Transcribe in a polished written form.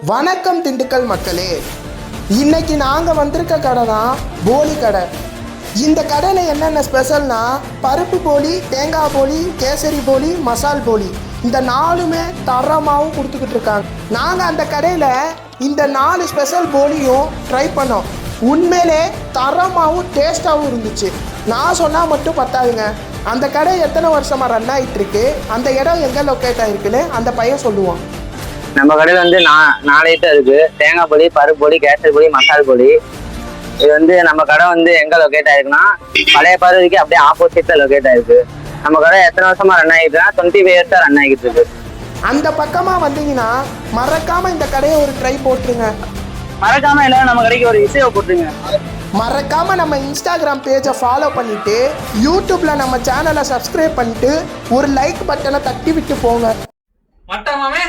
வணக்கம் திண்டுக்கல் மக்களே, இன்னைக்கு நாங்கள் வந்திருக்க கடை தான் போலி கடை. இந்த கடையில் என்னென்ன ஸ்பெஷல்னா பருப்பு போலி, தேங்காய் போலி, கேசரி போலி, மசால் போலி, இந்த 4மே தரமாகவும் கொடுத்துக்கிட்டு இருக்காங்க. நாங்கள் அந்த கடையில் இந்த 4 ஸ்பெஷல் போலியும் ட்ரை பண்ணோம். உண்மையிலே தரமாகவும் டேஸ்ட்டாகவும் இருந்துச்சு. நான் சொன்னால் மட்டும் பத்தாதுங்க, அந்த கடை எத்தனை வருஷமாக ரன் ஆகிட்டு இருக்கு, அந்த இடம் எங்கே லொக்கேட் ஆகிருக்குன்னு அந்த பையன் சொல்லுவான். நம்ம கடையில் வந்து 4 ஐட்டம் இருக்கு. தேங்காய் பொடி, பருப்பு பொடி, கேசரி பொடி, மசால் பொடி. இது வந்து நம்ம கடை வந்து எங்க லொக்கேட் ஆயிருக்குன்னா பழைய பருவதிக்கு அப்படியே ஆப்போசிட்ல லொக்கேட் ஆயிருக்கு. நம்ம கடை எத்தனை வருஷமா ரன் ஆகிட்டுனா 25 இயர்ஸா ரன் ஆகிட்டு இருக்கு. அந்த பக்கமா வந்தீங்கன்னா மறக்காம இந்த கடையை ஒரு ட்ரை போட்டுருங்க. மறக்காம எல்லாரும் நம்ம கடைக்கு ஒரு இசையை போட்டுருங்க. மறக்காம நம்ம இன்ஸ்டாகிராம் பேஜை ஃபாலோ பண்ணிட்டு யூடியூப்ல நம்ம சேனலை சப்ஸ்கிரைப் பண்ணிட்டு ஒரு லைக் பட்டனை தட்டி விட்டு போங்க. மட்டமாமே